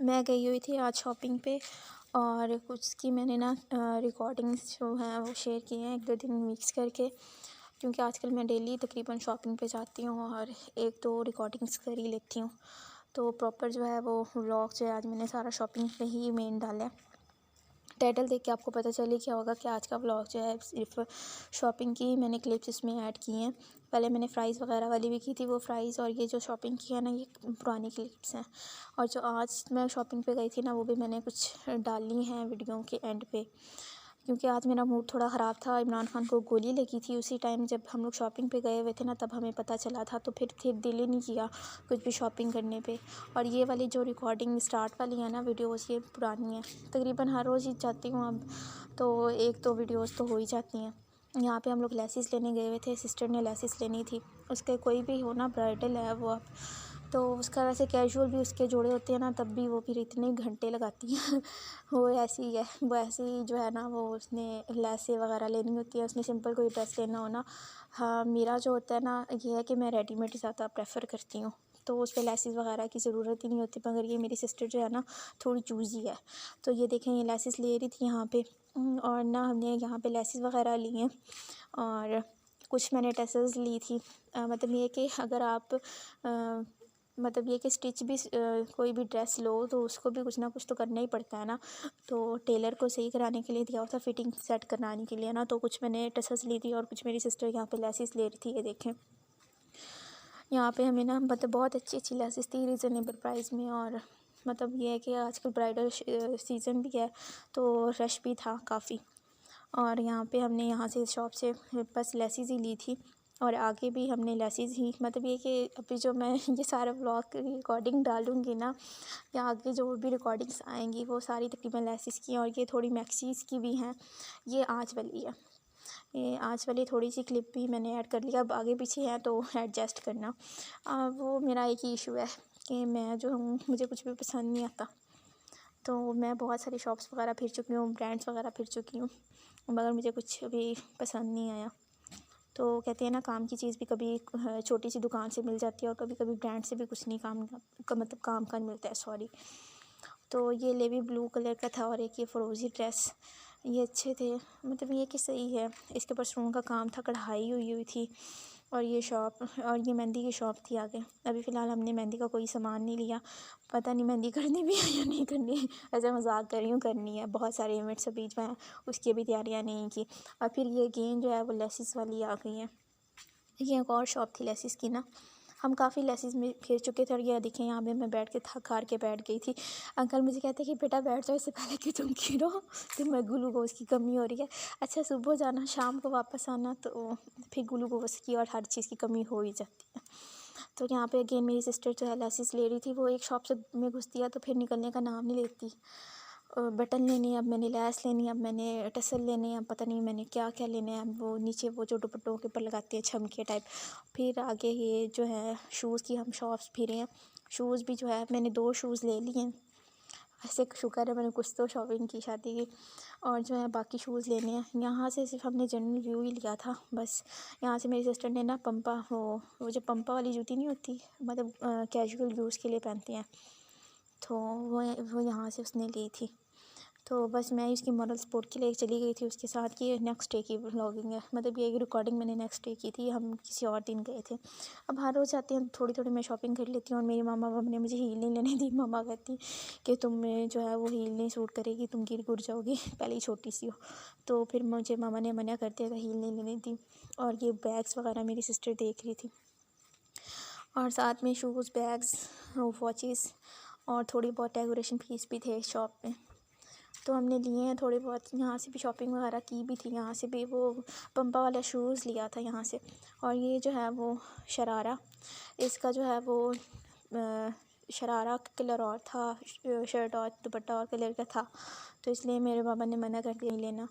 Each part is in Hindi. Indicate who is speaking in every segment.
Speaker 1: मैं गई हुई थी आज शॉपिंग पे और कुछ की मैंने ना रिकॉर्डिंग्स जो हैं वो शेयर किए हैं 1-2 दिन मिक्स करके, क्योंकि आजकल मैं डेली तकरीबन शॉपिंग पे जाती हूँ और 1-2 रिकॉर्डिंग्स कर ही लेती हूँ। तो प्रॉपर जो है वो व्लॉग जो है आज मैंने सारा शॉपिंग पे ही मेन डाला है। टाइटल देख के आपको पता चल ही गया होगा कि आज का व्लॉग जो है सिर्फ शॉपिंग की मैंने क्लिप्स इसमें ऐड की हैं। पहले मैंने फ़्राइज़ वगैरह वाली भी की थी, वो फ़्राइज़ और ये जो शॉपिंग की है ना ये पुरानी क्लिप्स हैं। और जो आज मैं शॉपिंग पे गई थी ना वो भी मैंने कुछ डाली हैं वीडियो के एंड पे, क्योंकि आज मेरा मूड थोड़ा ख़राब था। इमरान खान को गोली लगी थी उसी टाइम जब हम लोग शॉपिंग पे गए हुए थे ना, तब हमें पता चला था। तो फिर दिल ही नहीं किया कुछ भी शॉपिंग करने पे। और ये वाली जो रिकॉर्डिंग स्टार्ट वाली है ना वीडियोज़, ये पुरानी है, तकरीबन हर रोज़ ही जाती हूँ अब, तो 1-2 वीडियोज़ तो हो ही जाती हैं। यहाँ पे हम लोग लेसिस लेने गए हुए थे, सिस्टर ने लेसिस लेनी थी। उसके कोई भी हो ना, ब्राइडल है वो अब, तो उसका वैसे कैजुअल भी उसके जोड़े होते हैं ना, तब भी वो फिर इतने घंटे लगाती हैं वो ऐसी ही है, वो ऐसे ही जो है ना, वो उसने लेसें वगैरह लेनी होती है, उसने सिंपल कोई ड्रेस लेना हो ना। हाँ, मेरा जो होता है ना ये है कि मैं रेडीमेड ज़्यादा प्रेफर करती हूँ, तो उस पर लेसिस वगैरह की ज़रूरत ही नहीं होती। मगर ये मेरी सिस्टर जो है ना थोड़ी चूज़ी है, तो ये देखें ये लेसिस ले रही थी यहाँ पे, और ना हमने यहाँ पे लेसिस वगैरह ली हैं और कुछ मैंने टसल्स ली थी। मतलब ये कि अगर आप मतलब ये कि स्टिच भी कोई भी ड्रेस लो तो उसको भी कुछ ना कुछ तो करना ही पड़ता है ना, तो टेलर को सही कराने के लिए दिया हुआ था, फिटिंग सेट कराने के लिए ना। तो कुछ मैंने टसल्स ली थी और कुछ मेरी सिस्टर यहाँ पे लेसिस ले रही थी। ये देखें यहाँ पे हमें ना मतलब बहुत अच्छी अच्छी लेसिस थी रीज़नेबल प्राइस में। और मतलब ये है कि आजकल ब्राइडल सीज़न भी है तो रश भी था काफ़ी। और यहाँ पे हमने यहाँ से शॉप से बस लेसिस ही ली थी और आगे भी हमने लेसिस ही, मतलब ये कि अभी जो मैं ये सारा व्लॉग की रिकॉर्डिंग डालूँगी ना, या आगे जो भी रिकॉर्डिंग्स आएंगी वो सारी तकरीबन लेसिस की, और ये थोड़ी मैक्सीज की भी हैं। ये आज वाली है, ये आज वाली थोड़ी सी क्लिप भी मैंने ऐड कर लिया। अब आगे पीछे है तो एडजस्ट करना। वो मेरा एक ही इशू है कि मैं जो हूँ मुझे कुछ भी पसंद नहीं आता, तो मैं बहुत सारी शॉप्स वगैरह फिर चुकी हूँ, ब्रांड्स वगैरह फिर चुकी हूँ, मगर मुझे कुछ भी पसंद नहीं आया। तो कहते हैं ना काम की चीज़ भी कभी छोटी सी दुकान से मिल जाती है और कभी कभी ब्रांड से भी कुछ नहीं काम का मतलब काम का मिलता है, सॉरी। तो ये नेवी ब्लू कलर का था और एक ये फ़िरोज़ी ड्रेस, ये अच्छे थे, मतलब ये कि सही है। इसके ऊपर स्टोन का काम था, कढ़ाई हुई हुई थी। और ये शॉप, और ये मेहंदी की शॉप थी आगे। अभी फ़िलहाल हमने मेहंदी का कोई सामान नहीं लिया, पता नहीं मेहंदी करनी भी है या नहीं करनी है। ऐसे मजाक कर रही हूँ, करनी है, बहुत सारे इवेंट्स अभी जो हैं उसकी भी तैयारियाँ नहीं की। और फिर ये गेंद जो है वो लेसिस वाली आ गई है। ये एक और शॉप थी लेसिस की ना, हम काफ़ी लेसिस में फिर चुके थे। और ये देखें यहाँ पे मैं बैठ के थक हार के बैठ गई थी। अंकल मुझे कहते कि बेटा बैठ जाओ इससे पहले कि तुम गिरो, तो मैं ग्लूकोज़ की कमी हो रही है। अच्छा सुबह जाना शाम को वापस आना, तो फिर ग्लूकोज़ की और हर चीज़ की कमी हो ही जाती है। तो यहाँ पे अगेन मेरी सिस्टर जो है लेसिस ले रही थी, वो एक शॉप से में घुसती है तो फिर निकलने का नाम नहीं लेती। बटन लेने हैं, अब मैंने लैस लेनी है, अब मैंने टसल लेने हैं, पता नहीं मैंने क्या क्या लेने हैं। वो नीचे वो जो दुपट्टों के ऊपर लगाती है झमके टाइप। फिर आगे ये जो है शूज़ की हम शॉप्स फिरे हैं। शूज़ भी जो है मैंने 2 शूज़ ले लिए हैं, ऐसे शुक्र है मैंने कुछ तो शॉपिंग की शादी की। और जो है बाकी शूज़ लेने हैं। यहाँ से सिर्फ हमने जनरल व्यू ही लिया था बस। यहाँ से मेरी सिस्टर ने ना पंपा, वो जो पंपा वाली जूती नहीं होती, मतलब कैजुअल यूज़ के लिए पहनते हैं, तो वो यहाँ से उसने ली थी। तो बस मैं इसकी मॉरल सपोर्ट के लिए चली गई थी उसके साथ। कि नेक्स्ट डे की व्लॉगिंग है, मतलब ये रिकॉर्डिंग मैंने नेक्स्ट डे की थी, हम किसी और दिन गए थे। अब हर रोज़ जाती हैं थोड़ी थोड़ी मैं शॉपिंग कर लेती हूँ। और मेरी मामा ने मुझे हील नहीं लेने दी। मामा कहती कि तुम्हें जो है वो हील नहीं सूट करेगी, तुम गिर गुर जाओगी, पहले ही छोटी सी हो। तो फिर मुझे मामा ने मना कर दिया था, हील नहीं लेने दी। और ये बैग्स वगैरह मेरी सिस्टर देख रही थी, और साथ में शूज़, बैग्स, वॉचेस और थोड़ी बहुत डेकोरेशन पीस भी थे शॉप में, तो हमने लिए हैं थोड़े बहुत। यहाँ से भी शॉपिंग वगैरह की भी थी, यहाँ से भी वो पंपा वाला शूज़ लिया था यहाँ से। और ये जो है वो शरारा, इसका जो है वो शरारा का कलर और था, शर्ट और दुपट्टा और कलर का था, तो इसलिए मेरे पापा ने मना कर दिया नहीं लेना।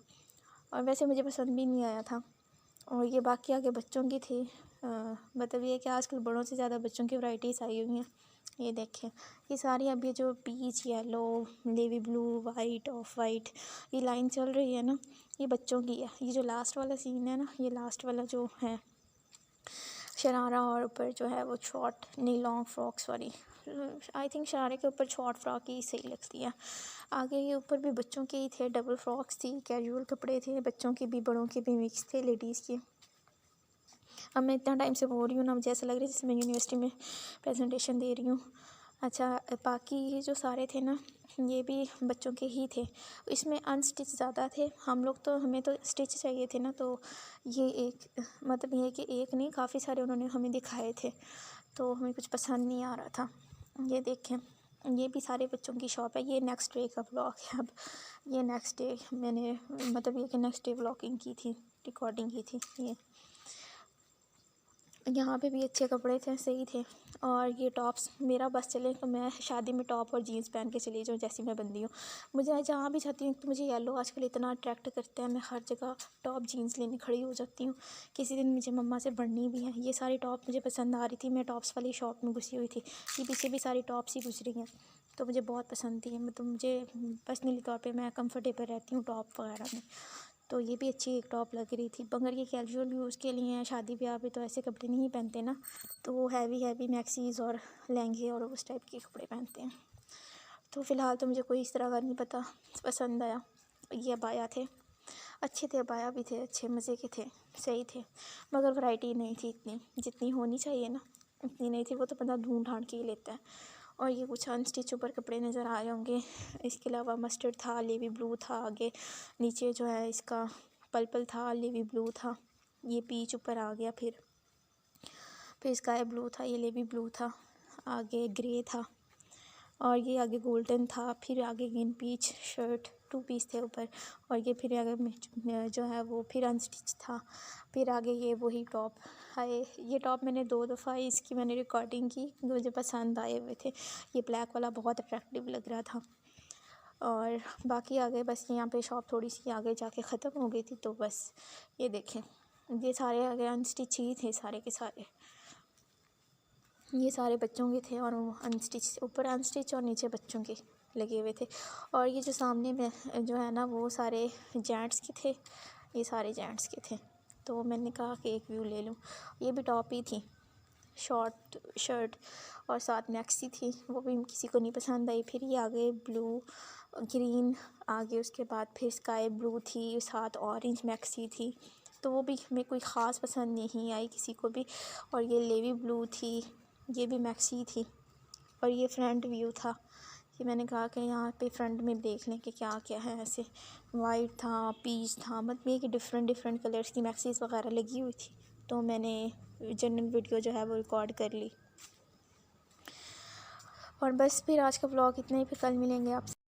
Speaker 1: और वैसे मुझे पसंद भी नहीं आया था। और ये बाकी आगे बच्चों की थी, मतलब ये कि आजकल बड़ों से ज़्यादा बच्चों की वैराइटीज़ आई हुई हैं। ये देखें ये सारी अभी जो peach, yellow, navy blue, white, off white, ये लाइन चल रही है ना, ये बच्चों की है। ये जो लास्ट वाला सीन है ना, ये लास्ट वाला जो है शरारा, और ऊपर जो है वो शॉर्ट नहीं long frock, sorry I think शरारे के ऊपर शॉर्ट फ्रॉक ही सही लगती है। आगे ये ऊपर भी बच्चों के ही थे, डबल फ्रॉक्स थी, कैजुअल कपड़े थे, बच्चों के भी बड़ों के भी मिक्स थे, लेडीज़ के। अब मैं इतना टाइम से बोल रही हूँ ना, मुझे ऐसा लग रहा है जैसे मैं यूनिवर्सिटी में प्रेजेंटेशन दे रही हूँ। अच्छा, बाकी ये जो सारे थे ना, ये भी बच्चों के ही थे। इसमें अनस्टिच ज़्यादा थे, हम लोग तो हमें तो स्टिच चाहिए थे ना, तो ये एक मतलब ये है कि एक नहीं काफ़ी सारे उन्होंने हमें दिखाए थे, तो हमें कुछ पसंद नहीं आ रहा था। ये देखें, ये भी सारे बच्चों की शॉप है। ये नेक्स्ट डे का व्लॉग है। अब ये नेक्स्ट डे मैंने मतलब ये कि नेक्स्ट डे व्लॉगिंग की थी, रिकॉर्डिंग की थी। ये यहाँ पे भी अच्छे कपड़े थे, सही थे। और ये टॉप्स, मेरा बस चले तो मैं शादी में टॉप और जीन्स पहन के चली जाऊँ जैसी मैं बंदी हूँ। मुझे जहाँ भी जाती हूँ तो मुझे येलो आजकल इतना अट्रैक्ट करता है, मैं हर जगह टॉप जीन्स लेने खड़ी हो जाती हूँ। किसी दिन मुझे मम्मा से बढ़नी भी है। ये सारी टॉप मुझे पसंद आ रही थी, मैं टॉप्स वाली शॉप में घुसी हुई थी। ये पीछे भी सारी टॉप्स ही गुजरी हैं, तो मुझे बहुत पसंद थी। मतलब मुझे पर्सनली तौर पर मैं कम्फ़र्टेबल रहती हूँ टॉप वगैरह में, तो ये भी अच्छी एक टॉप लग रही थी। मगर ये कैजुअल यूज़ के लिए हैं, शादी ब्याह पे तो ऐसे कपड़े नहीं पहनते ना, तो वो हैवी मैक्सीज़ और लहंगे और उस टाइप के कपड़े पहनते हैं। तो फ़िलहाल तो मुझे कोई इस तरह का नहीं पता पसंद आया। ये अबाया थे, अच्छे थे, अबाया भी थे अच्छे, मज़े के थे, सही थे। मगर वैरायटी नहीं थी इतनी जितनी होनी चाहिए ना, उतनी नहीं थी। वो तो बंदा ढूंढ ढांढ के ही लेता है। और ये कुछ अनस्टिच ऊपर कपड़े नज़र आ रहे होंगे। इसके अलावा मस्टर्ड था, नेवी ब्लू था, आगे नीचे जो है इसका पर्पल था, नेवी ब्लू था, ये पीच ऊपर आ गया, फिर स्काई ब्लू था, ये नेवी ब्लू था, आगे ग्रे था, और ये आगे गोल्डन था, फिर आगे ग्रीन पीच शर्ट, 2 पीस थे ऊपर, और ये फिर आगे जो है वो फिर अनस्टिच था। फिर आगे ये वही टॉप है। ये टॉप मैंने 2 दफ़ा इसकी मैंने रिकॉर्डिंग की, मुझे पसंद आए हुए थे। ये ब्लैक वाला बहुत अट्रैक्टिव लग रहा था। और बाकी आगे बस यहाँ पे शॉप थोड़ी सी आगे जाके ख़त्म हो गई थी, तो बस ये देखें, ये सारे आगे अनस्टिच ही थे सारे के सारे। ये सारे बच्चों के थे और वो अनस्टिच, ऊपर अनस्टिच और नीचे बच्चों के लगे हुए थे। और ये जो सामने में जो है ना, वो सारे जेंट्स के थे, ये सारे जेंट्स के थे। तो मैंने कहा कि एक व्यू ले लूँ। ये भी टॉप ही थी, शॉर्ट शर्ट और साथ मैक्सी थी, वो भी किसी को नहीं पसंद आई। फिर ये आगे ब्लू ग्रीन, आगे उसके बाद फिर स्काई ब्लू थी, साथ ऑरेंज मैक्सी थी, तो वो भी हमें कोई ख़ास पसंद नहीं आई किसी को भी। और ये नेवी ब्लू थी, ये भी मैक्सी थी। और ये फ्रंट व्यू था कि मैंने कहा कि यहाँ पे फ्रंट में देख लें कि क्या क्या है। ऐसे वाइट था, पीच था, मतलब ये कि डिफरेंट कलर्स की मैक्सीज वगैरह लगी हुई थी, तो मैंने जनरल वीडियो जो है वो रिकॉर्ड कर ली। और बस फिर आज का व्लॉग इतना ही, फिर कल मिलेंगे आपसे।